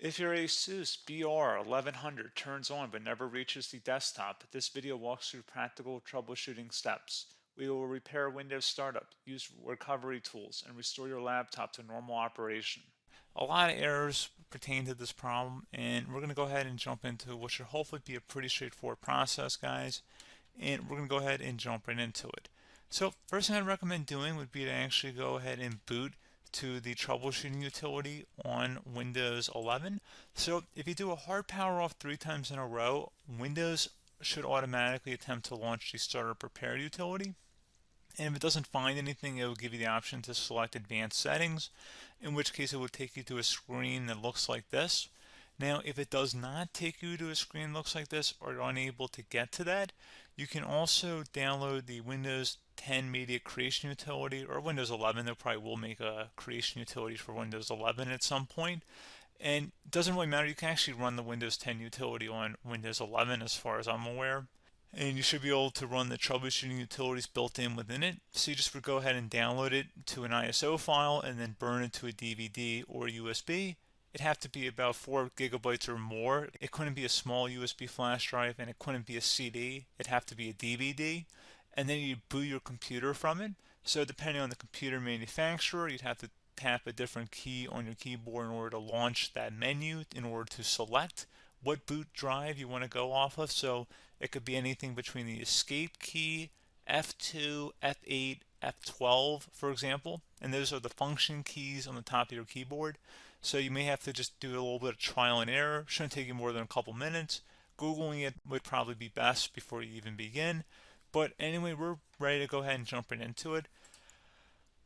If your ASUS BR1100 turns on but never reaches the desktop, this video walks through practical troubleshooting steps. We will repair Windows startup, use recovery tools, and restore your laptop to normal operation. A lot of errors pertain to this problem, and we're going to go ahead and jump into what should hopefully be a pretty straightforward process, guys. And we're going to go ahead and jump right into it. So first thing I'd recommend doing would be to actually go ahead and boot to the troubleshooting utility on Windows 11. So if you do a hard power off 3 times in a row, Windows should automatically attempt to launch the starter prepared utility. And if it doesn't find anything, it will give you the option to select advanced settings, in which case it would take you to a screen that looks like this. Now, if it does not take you to a screen that looks like this, or you're unable to get to that, you can also download the Windows 10 Media Creation Utility, or Windows 11. They probably will make a creation utility for Windows 11 at some point. And it doesn't really matter, you can actually run the Windows 10 utility on Windows 11 as far as I'm aware. And you should be able to run the troubleshooting utilities built in within it. So you just would go ahead and download it to an ISO file and then burn it to a DVD or USB. It'd have to be about 4 gigabytes or more. It couldn't be a small USB flash drive, and it couldn't be a CD. It'd have to be a DVD. And then you boot your computer from it. So depending on the computer manufacturer, you'd have to tap a different key on your keyboard in order to launch that menu, in order to select what boot drive you want to go off of. So it could be anything between the escape key, F2, F8, F12, for example. And those are the function keys on the top of your keyboard. So you may have to just do a little bit of trial and error. Shouldn't take you more than a couple minutes. Googling it would probably be best before you even begin. But anyway, we're ready to go ahead and jump right into it.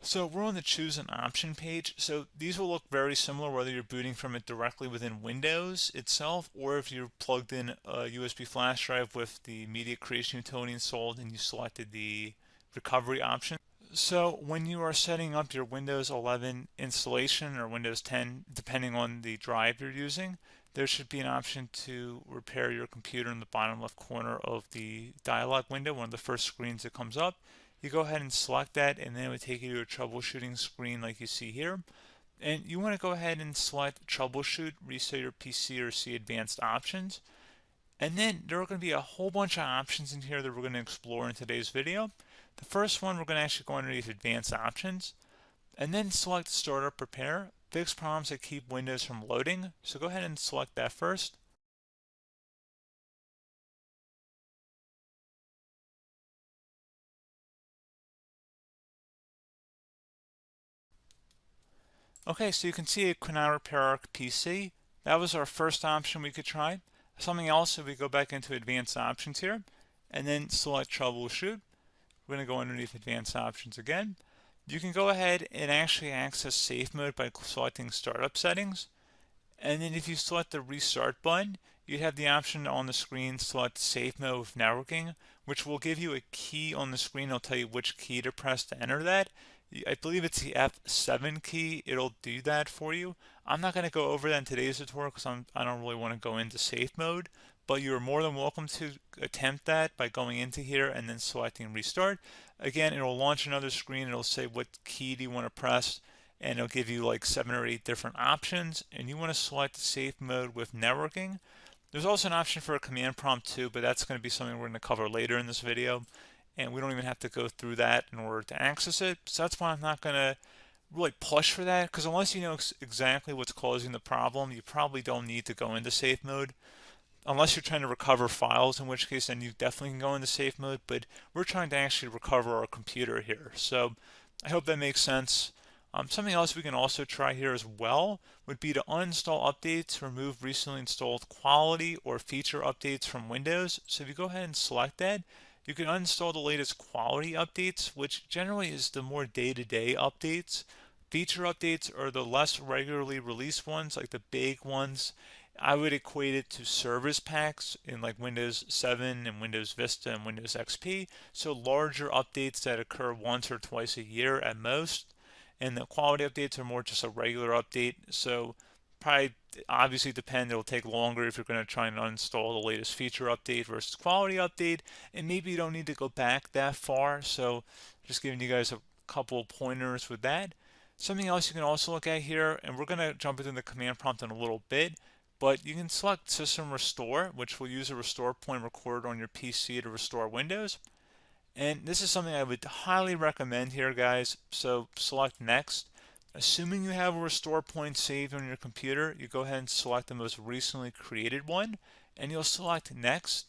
So we're on the choose an option page. So these will look very similar whether you're booting from it directly within Windows itself, or if you're plugged in a USB flash drive with the media creation utility installed and you selected the recovery option. So when you are setting up your Windows 11 installation or Windows 10, depending on the drive you're using, there should be an option to repair your computer in the bottom left corner of the dialog window, one of the first screens that comes up. You go ahead and select that, and then it would take you to a troubleshooting screen like you see here. And you want to go ahead and select troubleshoot, reset your PC, or see advanced options. And then there are going to be a whole bunch of options in here that we're going to explore in today's video. The first one, we're going to actually go underneath advanced options and then select startup prepare, fix problems that keep Windows from loading. So go ahead and select that first. Okay, so you can see it could not repair our PC. That was our first option we could try. Something else, if we go back into advanced options here and then select troubleshoot, we're going to go underneath advanced options again. You can go ahead and actually access safe mode by selecting startup settings. And then if you select the restart button, you have the option on the screen, select safe mode with networking, which will give you a key on the screen. It'll tell you which key to press to enter that. I believe it's the F7 key. It'll do that for you. I'm not going to go over that in today's tutorial because I don't really want to go into safe mode, but you're more than welcome to attempt that by going into here and then selecting restart. Again, it'll launch another screen. It'll say what key do you want to press, and it'll give you like 7 or 8 different options, and you want to select safe mode with networking. There's also an option for a command prompt too, but that's going to be something we're going to cover later in this video, and we don't even have to go through that in order to access it. So that's why I'm not going to really push for that, because unless you know exactly what's causing the problem, you probably don't need to go into safe mode. Unless you're trying to recover files, in which case then you definitely can go into safe mode, but we're trying to actually recover our computer here. So I hope that makes sense. Something else we can also try here as well would be to uninstall updates, remove recently installed quality or feature updates from Windows. So if you go ahead and select that, you can uninstall the latest quality updates, which generally is the more day-to-day updates. Feature updates are the less regularly released ones, like the big ones. I would equate it to service packs in like Windows 7 and Windows Vista and Windows XP. So larger updates that occur once or twice a year at most. And the quality updates are more just a regular update. So probably obviously depend, it'll take longer if you're going to try and uninstall the latest feature update versus quality update. And maybe you don't need to go back that far. So just giving you guys a couple pointers with that. Something else you can also look at here, and we're going to jump into the command prompt in a little bit, but you can select System Restore, which will use a restore point recorded on your PC to restore Windows. And this is something I would highly recommend here, guys. So select Next. Assuming you have a restore point saved on your computer, you go ahead and select the most recently created one, and you'll select Next,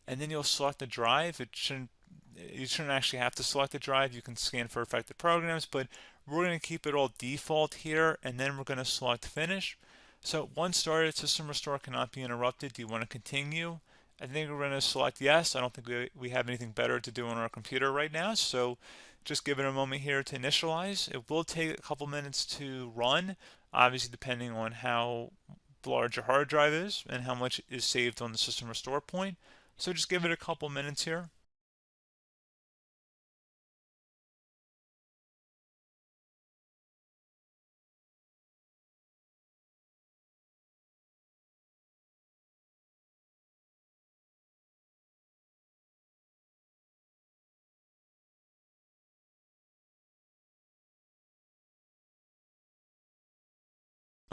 and then you'll select the drive. You shouldn't actually have to select the drive. You can scan for affected programs, but we're going to keep it all default here, and then we're going to select Finish. So once started, System Restore cannot be interrupted. Do you want to continue? I think we're going to select yes. I don't think we have anything better to do on our computer right now, so just give it a moment here to initialize. It will take a couple minutes to run, obviously depending on how large your hard drive is and how much is saved on the System Restore point. So just give it a couple minutes here.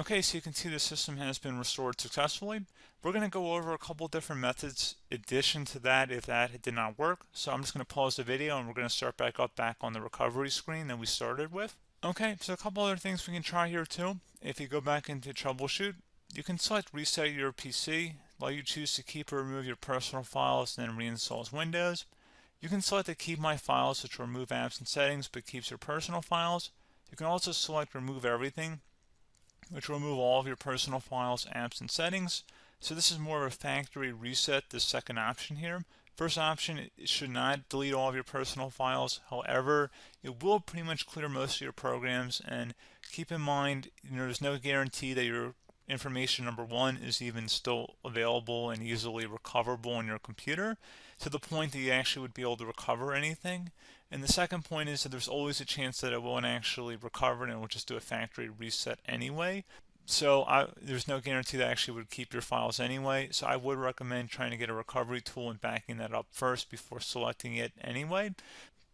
Okay, so you can see the system has been restored successfully. We're going to go over a couple different methods in addition to that if that did not work. So I'm just going to pause the video and we're going to start back on the recovery screen that we started with. Okay, so a couple other things we can try here too. If you go back into troubleshoot, you can select reset your PC, while you choose to keep or remove your personal files and then reinstalls Windows. You can select to keep my files, which will remove apps and settings but keeps your personal files. You can also select remove everything, which will remove all of your personal files, apps, and settings. So this is more of a factory reset, the second option here. First option, it should not delete all of your personal files. However, it will pretty much clear most of your programs. And keep in mind, there's no guarantee that your information, number one, is even still available and easily recoverable on your computer to the point that you actually would be able to recover anything. And the second point is that there's always a chance that it won't actually recover and it will just do a factory reset anyway. So there's no guarantee that actually would keep your files anyway. So I would recommend trying to get a recovery tool and backing that up first before selecting it anyway.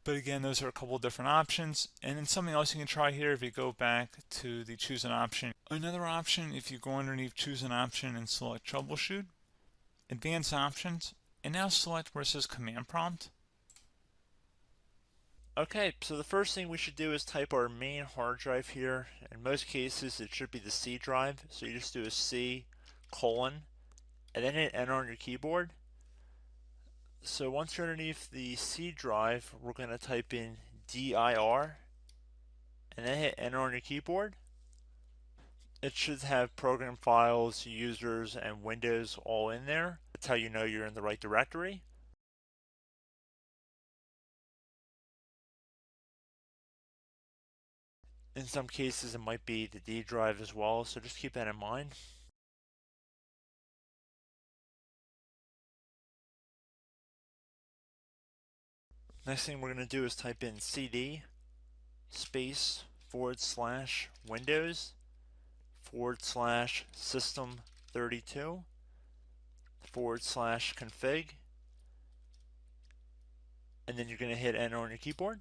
But again, those are a couple of different options. And then something else you can try here, if you go back to the choose an option. Another option, if you go underneath choose an option and select troubleshoot, advanced options, and now select where it says command prompt. Okay, so the first thing we should do is type our main hard drive here. In most cases, it should be the C drive. So you just do a C colon and then hit enter on your keyboard. So once you're underneath the C drive, we're going to type in dir and then hit enter on your keyboard. It should have program files, users, and Windows all in there. That's how you know you're in the right directory. In some cases, it might be the D drive as well, so just keep that in mind. Next thing we're going to do is type in cd space / Windows / system 32 / config, and then you're going to hit enter on your keyboard.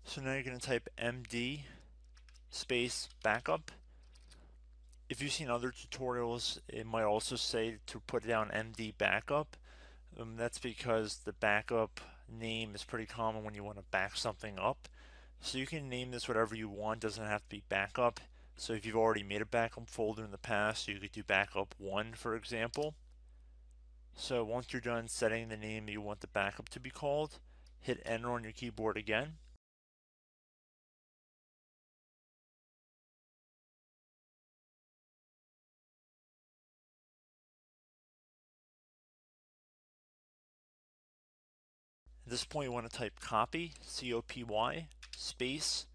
So now you're going to type md space backup. If you've seen other tutorials, it might also say to put down md backup. That's because the backup name is pretty common when you want to back something up. So you can name this whatever you want, doesn't have to be backup. So if you've already made a backup folder in the past, you could do backup 1, for example. So once you're done setting the name you want the backup to be called, hit enter on your keyboard again. At this point, you want to type copy, C-O-P-Y, space.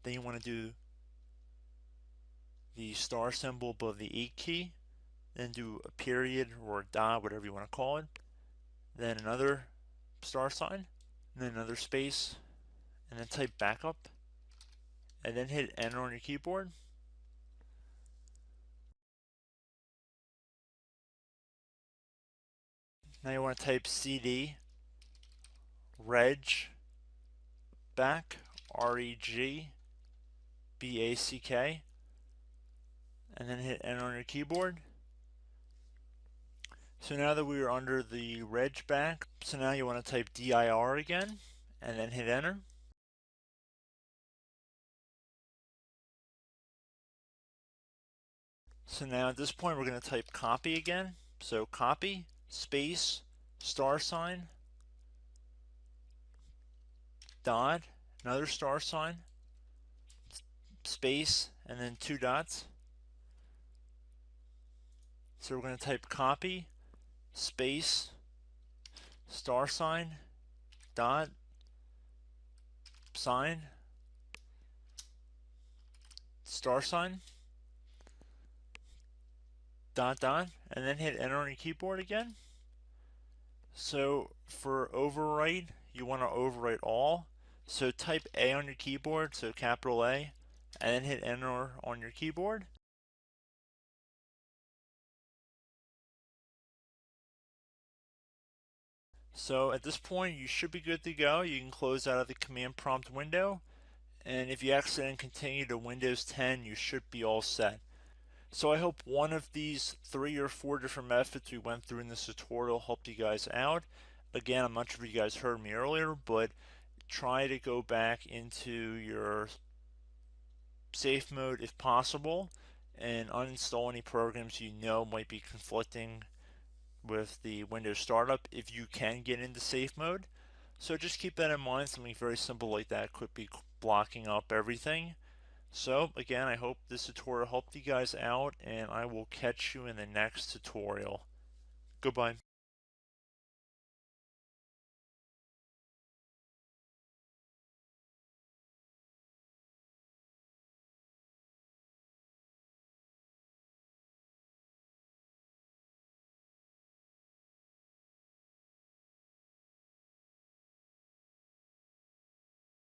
Then you want to do the star symbol above the 8 key. Then do a period or a dot, whatever you want to call it. Then another star sign, and then another space, and then type backup, and then hit enter on your keyboard. Now you want to type cd reg back, REG BACK, and then hit enter on your keyboard. So now that we are under the reg back, so now you want to type dir again and then hit enter. So now at this point we're going to type copy again. So copy space $, dot, another $, space, and then 2 dots. So we're going to type copy space $, dot, sign, $, dot dot, and then hit enter on your keyboard again. So for overwrite, you want to overwrite all. So type A on your keyboard, so capital A, and then hit enter on your keyboard. So at this point you should be good to go. You can close out of the command prompt window, and if you accidentally continue to Windows 10, you should be all set. So I hope one of these 3 or 4 different methods we went through in this tutorial helped you guys out. Again, I'm not sure if you guys heard me earlier, but try to go back into your safe mode if possible and uninstall any programs you know might be conflicting with the Windows startup if you can get into safe mode. So just keep that in mind. Something very simple like that could be blocking up everything. So again, I hope this tutorial helped you guys out, and I will catch you in the next tutorial. Goodbye.